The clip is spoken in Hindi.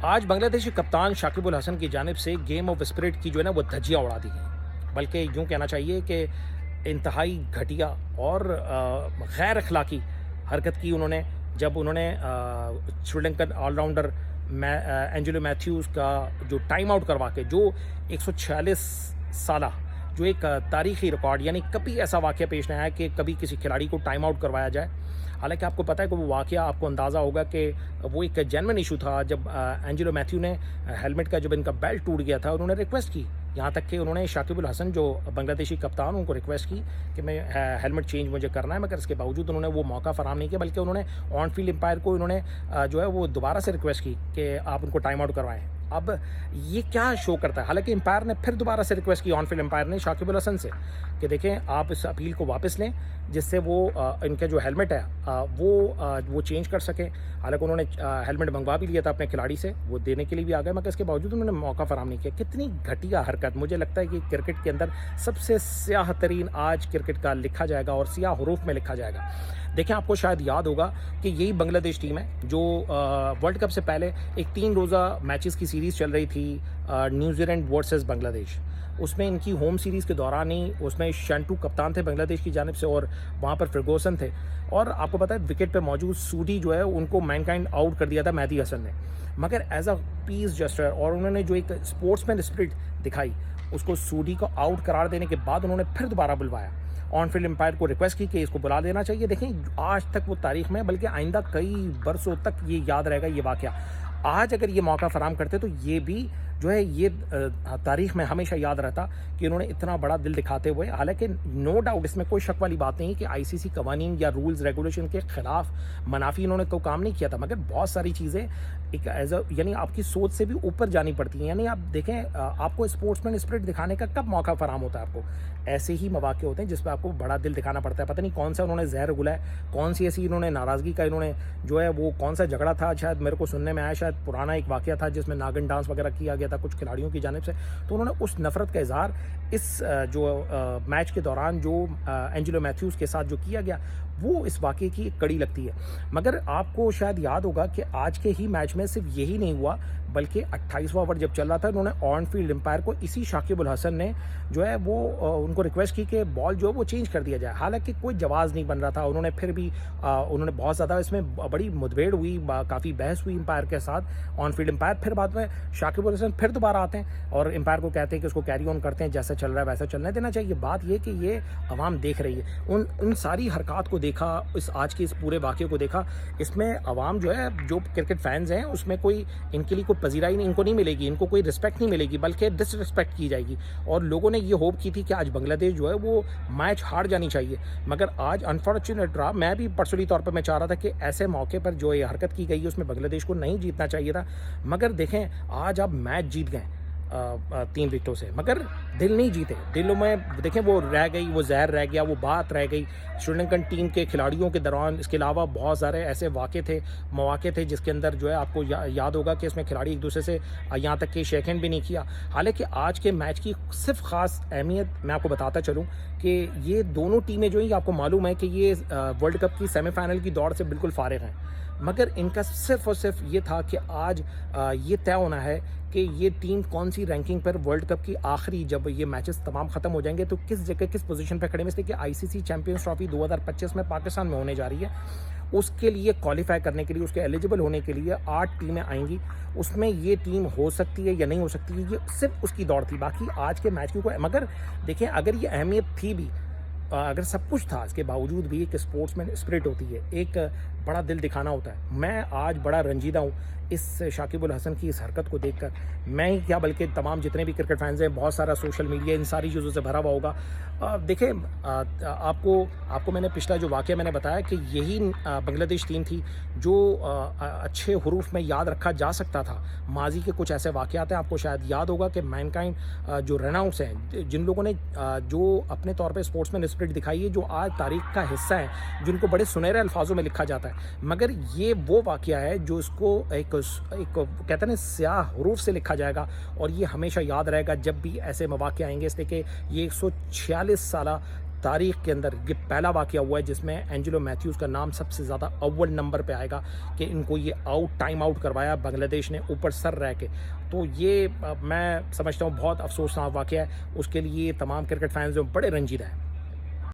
आज बांग्लादेशी कप्तान शाकिब अल हसन की जानिब से गेम ऑफ स्पिरिट की जो है ना वो धज्जियाँ उड़ा दी गई, बल्कि यूँ कहना चाहिए कि इंतहाई घटिया और गैर अखलाकी हरकत की उन्होंने, जब उन्होंने श्रीलंकन ऑलराउंडर एंजेलो मैथ्यूज़ का जो टाइम आउट करवा के, जो 146 साला जो एक तारीखी रिकॉर्ड, यानी कभी ऐसा वाक़या पेश नहीं आया कि कभी किसी खिलाड़ी को टाइम आउट करवाया जाए। हालांकि आपको पता है कि वो वाक़या, आपको अंदाज़ा होगा कि वो एक जेन्युइन इशू था। जब एंजेलो मैथ्यू ने हेलमेट का, जब इनका बेल्ट टूट गया था, उन्होंने रिक्वेस्ट की, यहाँ तक कि उन्होंने शाकिब अल हसन जो बांग्लादेशी कप्तान, उनको रिक्वेस्ट की कि मैं हेलमेट चेंज मुझे करना है, मगर इसके बावजूद उन्होंने वो मौका फराहम नहीं किया, बल्कि उन्होंने ऑन फील्ड एम्पायर को उन्होंने जो है वो दोबारा से रिक्वेस्ट की कि आप उनको टाइम आउट करवाएं। अब ये क्या शो करता है? हालांकि एम्पायर ने फिर दोबारा से रिक्वेस्ट की, ऑन फील्ड एम्पायर ने शाकिब अल हसन से, कि देखें आप इस अपील को वापस लें, जिससे वो इनका जो हेलमेट है वो चेंज कर सकें। हालांकि उन्होंने हेलमेट मंगवा भी लिया था अपने खिलाड़ी से, वो देने के लिए भी आ गए, मगर इसके बावजूद उन्होंने मौका फराहम नहीं किया। कितनी घटिया हरकत! मुझे लगता है कि क्रिकेट के अंदर सबसे स्याह तरीन आज क्रिकेट का लिखा जाएगा और स्याह हरूफ में लिखा जाएगा। देखें, आपको शायद याद होगा कि यही बांग्लादेश टीम है जो वर्ल्ड कप से पहले एक 3 रोज़ा मैचेस की सीरीज़ चल रही थी, न्यूजीलैंड वर्सेस बांग्लादेश। उसमें इनकी होम सीरीज़ के दौरान ही उसमें शंटू कप्तान थे बांग्लादेश की जानिब से, और वहाँ पर फर्गूसन थे, और आपको पता है विकेट पर मौजूद सूडी जो है उनको मैनकाइंड आउट कर दिया था मेहदी हसन ने। मगर एज अ पीस जस्टर, और उन्होंने जो एक स्पोर्ट्समैन स्पिरिट दिखाई, उसको सूडी को आउट करार देने के बाद उन्होंने फिर दोबारा बुलवाया, ऑन फील्ड एम्पायर को रिक्वेस्ट की कि इसको बुला देना चाहिए। देखें, आज तक वो तारीख में, बल्कि आइंदा कई बरसों तक ये याद रहेगा ये वाक़या। आज अगर ये मौका फराहम करते तो ये भी जो है ये तारीख में हमेशा याद रहता कि उन्होंने इतना बड़ा दिल दिखाते हुए, हालांकि नो डाउट इसमें कोई शक वाली बात नहीं है कि आईसीसी कवानीन या रूल्स रेगुलेशन के खिलाफ मुनाफी इन्होंने कोई काम नहीं किया था, मगर बहुत सारी चीज़ें एक एज अ, यानी आपकी सोच से भी ऊपर जानी पड़ती हैं। यानी आप देखें, आपको स्पोर्ट्समैन स्पिरिट दिखाने का कब मौका फराहम होता है? आपको ऐसे ही मौके होते हैं जिस पर आपको बड़ा दिल दिखाना पड़ता है। पता नहीं कौन सा उन्होंने जहर घुलाया, कौन सी ऐसी इन्होंने नाराज़गी का, इन्होंने जो है वो कौन सा झगड़ा था, शायद मेरे को सुनने में आया शायद पुराना एक वाक़या था जिसमें नागिन डांस वगैरह किया गया था कुछ खिलाड़ियों की जानिब से। तो उन्होंने उस नफ़रत का इज़हार इस जो मैच के दौरान जो एंजेलो मैथ्यूज़ के साथ जो किया गया, वो इस वाक़ये की एक कड़ी लगती है। मगर आपको शायद याद होगा कि आज के ही मैच में सिर्फ यही नहीं हुआ, बल्कि 28वां ओवर जब चल रहा था, उन्होंने ऑन फील्ड एम्पायर को इसी शाकिब अल हसन ने जो है वो उनको रिक्वेस्ट की कि बॉल जो है वो चेंज कर दिया जाए। हालांकि कोई जवाज़ नहीं बन रहा था, उन्होंने फिर भी उन्होंने बहुत ज़्यादा इसमें बड़ी मुठभेड़ हुई, काफ़ी बहस हुई एम्पायर के साथ, ऑन फील्ड एम्पायर। फिर बाद में शाकिब अल हसन फिर दोबारा आते हैं और एम्पायर को कहते हैं कि उसको कैरी ऑन करते हैं, जैसा चल रहा है वैसा चलने देना चाहिए। बात ये कि ये अवाम देख रही है, उन सारी हरकत को देखा, आज के इस पूरे वाक़े को देखा, इसमें अवाम जो है, जो क्रिकेट फैंस हैं, उसमें कोई इनके लिए कोई पजीराई नहीं, इनको नहीं मिलेगी, इनको कोई रिस्पेक्ट नहीं मिलेगी, बल्कि डिसरिस्पेक्ट की जाएगी। और लोगों ने ये होप की थी कि आज बांग्लादेश जो है वो मैच हार जानी चाहिए, मगर आज अनफॉर्चुनेट रहा। मैं भी पर्सनली तौर पर मैं चाह रहा था कि ऐसे मौके पर जो ये हरकत की गई है उसमें बांग्लादेश को नहीं जीतना चाहिए था, मगर देखें आज आप मैच जीत गए 3 विकेटों से, मगर दिल नहीं जीते। दिलों में देखें वो रह गई, वो जहर रह गया, वो बात रह गई श्रीलंकन टीम के खिलाड़ियों के दौरान। इसके अलावा बहुत सारे ऐसे मौके थे जिसके अंदर जो है आपको याद होगा कि इसमें खिलाड़ी एक दूसरे से यहाँ तक कि शेक हैंड भी नहीं किया। हालांकि आज के मैच की सिर्फ ख़ास अहमियत मैं आपको बताता चलूँ कि ये दोनों टीमें जो हैं, आपको मालूम है कि ये वर्ल्ड कप की सेमीफाइनल की दौड़ से बिल्कुल फारिग हैं, मगर इनका सिर्फ और सिर्फ ये था कि आज ये तय होना है कि ये टीम कौन सी रैंकिंग पर वर्ल्ड कप की आखिरी, जब ये मैचेस तमाम ख़त्म हो जाएंगे, तो किस जगह किस पोजीशन पर खड़े में। इसलिए कि आईसीसी चैंपियंस ट्रॉफी 2025 में पाकिस्तान में होने जा रही है, उसके लिए क्वालिफाई करने के लिए, उसके एलिजिबल होने के लिए 8 टीमें आएंगी। उसमें ये टीम हो सकती है या नहीं हो सकती है, ये सिर्फ उसकी दौड़ थी। बाकी आज के मैच की कोई, मगर देखें अगर ये अहमियत थी भी, अगर सब कुछ था, इसके बावजूद भी एक स्पोर्ट्समैन स्पिरिट होती है, एक बड़ा दिल दिखाना होता है। मैं आज बड़ा रंजीदा हूँ इस शाकिब अल हसन की इस हरकत को देखकर। मैं ही क्या, बल्कि तमाम जितने भी क्रिकेट फैंस हैं, बहुत सारा सोशल मीडिया इन सारी चीज़ों से भरा हुआ होगा। देखें, आपको मैंने पिछला जो वाक़या मैंने बताया कि यही बांग्लादेश टीम थी जो अच्छे हरूफ में याद रखा जा सकता था। माजी के कुछ ऐसे वाक़यात हैं, आपको शायद याद होगा कि मैनकाइंड जो रनआउट्स हैं, जिन लोगों ने जो अपने तौर पे स्पोर्ट्समैन स्पिरिट दिखाई है, जो आज तारीख का हिस्सा है, जिनको बड़े सुनहरे अल्फाजों में लिखा जाता है, मगर ये वो वाक़या है जो इसको एक कहते हैं ना स्याह हरूफ से लिखा जाएगा, और ये हमेशा याद रहेगा जब भी ऐसे मौके आएंगे। इसलिए कि ये 146 साला तारीख के अंदर ये पहला वाक़या हुआ है जिसमें एंजेलो मैथ्यूज़ का नाम सबसे ज़्यादा अव्वल नंबर पे आएगा कि इनको ये टाइम आउट करवाया बांग्लादेश ने ऊपर सर रह के। तो ये मैं समझता हूँ बहुत अफ़सोसनाक वाक़या है, उसके लिए तमाम क्रिकेट फैंस जो बड़े रंजीदा हैं।